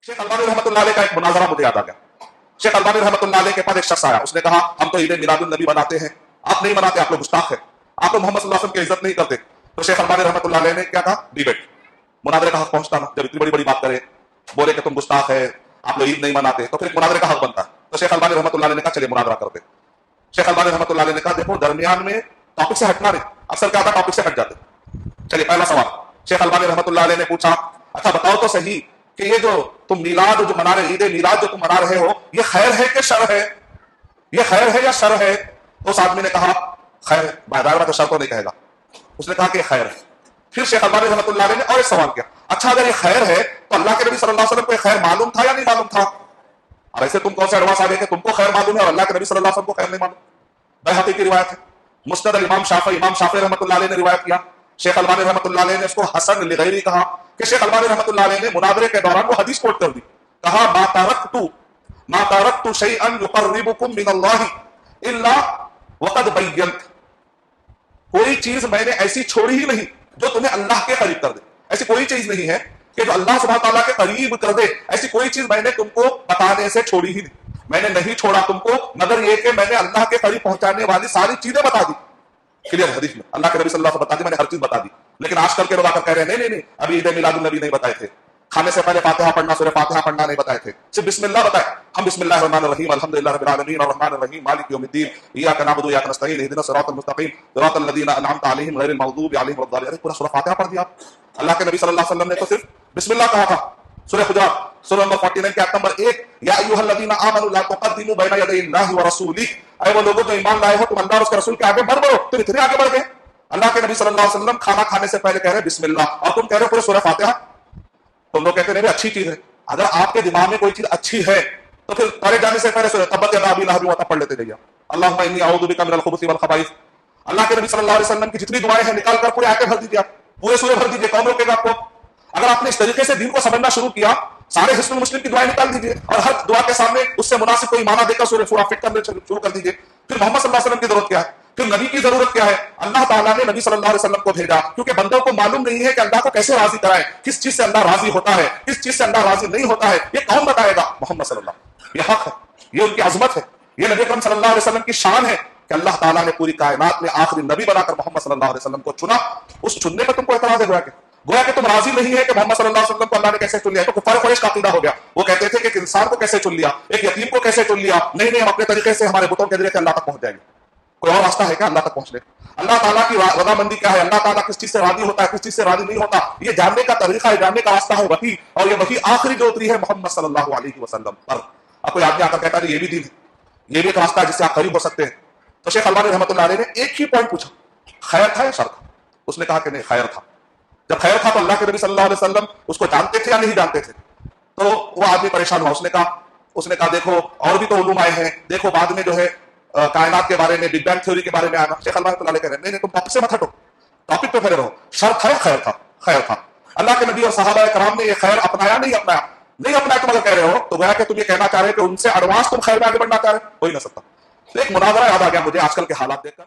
Sheikh Albany रहमतुल्लाह अलैह का एक मुनाजरा मुझे याद आ गया। शेख अल्बानी रहमतुल्लाह अलैह के पास एक शख्स आया, उसने कहा हम तो ईद मिलादुन नबी मनाते हैं, आप नहीं मनाते, आप लोग गुस्ताख है, आप लोग मोहम्मद सल्लल्लाहु अलैहि वसल्लम की इज्जत नहीं करते। तो शेख अल्बानी रहमतुल्लाह अलैह ने क्या कहा, डिबेट, मुनाजरे का हक पहुंचता ना, जब इतनी बड़ी बड़ी बात करे, बोले कि तुम गुस्ताख है, आप लोग ईद नहीं मनाते, तो फिर मुनाजरे का हक बनता है। तो शेख अल्बानी रहमतुल्लाह अलैह ने कहा चलिए मुनाजरा करते। शेख अल्बानी रहमतुल्लाह अलैह ने कहा देखो दरमियान में टॉपिक से हटना नहीं, अक्सर क्या था टॉपिक से हट जाते। चलिए पहला सवाल शेख अल्बानी रहमतुल्लाह अलैह ने पूछा, अच्छा बताओ तो सही कि ये जो तुम मीलाद जो मना रहे, ईद मीलाद जो तुम मना रहे हो, ये खैर है कि शर है, ये खैर है या शर है? तो उस आदमी ने कहा खैर है, बाहर तो शर तो नहीं कहेगा, उसने कहा कि खैर है। फिर शेख अल्बानी रहमतुल्लाह अलैह ने और एक सवाल किया, अच्छा अगर ये खैर है तो अल्लाह के नबी सल्लल्लाहु अलैहि वसल्लम को ये खैर मालूम था या नहीं मालूम था? अब ऐसे तुम कौन से एडवांस आ गए कि तुमको खैर मालूम है और अल्लाह के नबी सल्लल्लाहु अलैहि वसल्लम को खैर नहीं मालूम? बैहक़ी की रिवायत है, मुस्नद इमाम शाफ़ी रहमतुल्लाह अलैह ने रिवायत किया। शेख अल्बानी रहमतुल्लाह अलैह ने इसको हसन लिगैरी कहा कि शेख अल्बानी रहमतुल्लाह अलैह ने मुनाज़रे के दौरान वो हदीस कोट कर दी, कहा मा तारक्तु शैअन युक़र्रिबुकुम मिनल्लाहि इल्ला वक़द बय्यन्त, कोई चीज मैंने ऐसी छोड़ी ही नहीं जो तुम्हें अल्लाह के करीब कर दे। ऐसी कोई चीज नहीं है कि जो अल्लाह सुब्हानहू तआला के करीब कर दे, ऐसी कोई चीज मैंने तुमको बताने से छोड़ी ही नहीं। मैंने नहीं छोड़ा तुमको मगर ये कि मैंने अल्लाह के करीब पहुंचाने वाली सारी चीजें बता दी। क्लियर हदीस में अल्लाह के नबी सल्लल्लाहु अलैहि वसल्लम बता दी, मैंने हर चीज बता दी। लेकिन आजकल के लोग आकर कह रहे हैं नहीं अभी ईद मिलादुन नबी नहीं बताए थे, खाने से पहले फातिहा पढ़ना, सूरह फातिहा पढ़ना नहीं बताए थे, सिर्फ बिस्मिल्लाह बताए। हम बिस्मिल्लाहिर रहमानिर रहीम अल्हम्दुलिल्लाहि रब्बिल आलमीन अर्रहमानिर रहीम मालिक यौमिद्दीन इय्याका नअबुदु व इय्याका नस्तईन इहदिनस सिरातल मुस्तकीम सिरातल लज़ीना अनअमता अलैहिम गैरिल मग़दूबि अलैहिम वलद्दालिन। अरे पूरा सूरह फातिहा पढ़ दिया। अल्लाह के नबी सल्लल्लाहु अलैहि वसल्लम ने तो सिर्फ बिस्मिल्लाह कहा था। सूरह हुजरात सूरह नंबर 49 के आयत नंबर 1, या अय्युहल्लज़ीना आमनू ला तुक़द्दिमू बैना यदैल्लाहि व रसूलिही, ऐ वो लोगों जो ईमान लाए हो तुम अल्लाह और उसके रसूल के आगे मत बढ़ो। तुम इतने आगे बढ़ गए, अल्लाह के नबी सल्लल्लाहु अलैहि वसल्लम खाना खाने से पहले कह रहे हैं बिस्मिल्लाह, और तुम कह रहे हो पूरे सूरह फातिहा। तुम लोग कहते हैं अच्छी चीज है, अगर आपके दिमाग में कोई चीज अच्छी है तो फिर परे जाने से पहले तब्बत यदा अबी लहब व तब पढ़ लेते जाइए, अल्लाहुम्मा इन्नी अऊज़ु बिका मिनल खुबुसी वल खबाइस। अल्लाह के नबी सल्लल्लाहु अलैहि वसल्लम की जितनी दुआएं हैं निकाल कर पूरे आयतें भर दीजिए, आप पूरे सूरह भर दीजिए, कौन रोकेगा आपको? अगर आपने इस तरीके से दीन को समझना शुरू किया, सारे हिस्सुल मुस्लिम की दुआएं निकाल दीजिए और हर दुआ के सामने उससे मुनासिब कोई माना देकर सूरह फिट करने शुरू कर दीजिए। फिर मोहम्मद सल्लल्लाहु अलैहि वसल्लम की जरूरत क्या है? फिर नबी की जरूरत क्या है? अल्लाह ताला ने नबी सल्लल्लाहु अलैहि वसल्लम को भेजा क्योंकि बंदों को मालूम नहीं है कि अल्लाह को कैसे राजी कराए, किस चीज से अल्लाह राजी होता है, किस चीज से अल्लाह राजी नहीं होता है, ये कौन बताएगा? मोहम्मद सल्लल्लाहु अलैहि वसल्लम। ये हक है, ये उनकी अजमत है, ये नबी अकरम सल्लल्लाहु अलैहि वसल्लम की शान है कि अल्लाह ताला ने पूरी कायनात में आखिरी नबी बनाकर मोहम्मद सल्लल्लाहु अलैहि वसल्लम को चुना। उस चुनने पर तुमको एतराज है? गोया कि तुम राजी नहीं है कि मोहम्मद सल्लल्लाहु अलैहि वसल्लम को अल्लाह ने कैसे चुन लिया। तो कुफार कुरैश का अकीदा हो गया, वो कहते थे कि एक इंसान को कैसे चुन लिया, एक यतीम को कैसे चुन लिया, नहीं हम अपने तरीके से हमारे बुतों के जरिए से अल्लाह तक पहुंच जाएंगे। कोई और रास्ता है क्या अल्लाह तक पहुंचने? अल्लाह ताला की रजामंदी क्या है, अल्लाह ताला किस चीज से राजी होता है, किस चीज से राजी नहीं होता, ये जानने का तरीका है, जानने का रास्ता है वही। और ये वही आखिरी जो उतरी है मोहम्मद सल्लल्लाहु अलैहि वसल्लम पर। अब कोई आदमी आकर कहता है ये भी दीन है, ये भी एक रास्ता है जिससे आप करीब हो सकते हैं। तो शेख अल्बानी रहमतुल्लाह अलैह ने एक ही पॉइंट पूछा, खैर था या शर था? उसने कहा कि नहीं खैर था। जब खैर था तो अल्लाह के नबी सल्लल्लाहु अलैहि वसल्लम उसको जानते थे या नहीं जानते थे? तो वो आदमी परेशान हुआ, उसने कहा देखो और भी तो उलूम आए हैं, देखो बाद में जो है कायनात के बारे में, बिग बैंग थ्योरी के बारे में आना। शेख अल्बानी कह रहे हैं नहीं तुम टॉपिक से मत हटो, टॉपिक पे खड़े रहो। शर था या खैर था? खैर था। अल्लाह के नबी और सहाबा कराम ने ये खैर अपनाया नहीं अपनाया? नहीं अपनाया। तुम अगर कह रहे हो तो गोया कि तुम ये कहना चाह रहे हो कि उनसे एडवांस तुम खैर में आगे बढ़ना चाह रहे हो, हो ही ना सकता। तो एक मुनाजरा याद आ गया मुझे आजकल के हालात देखकर।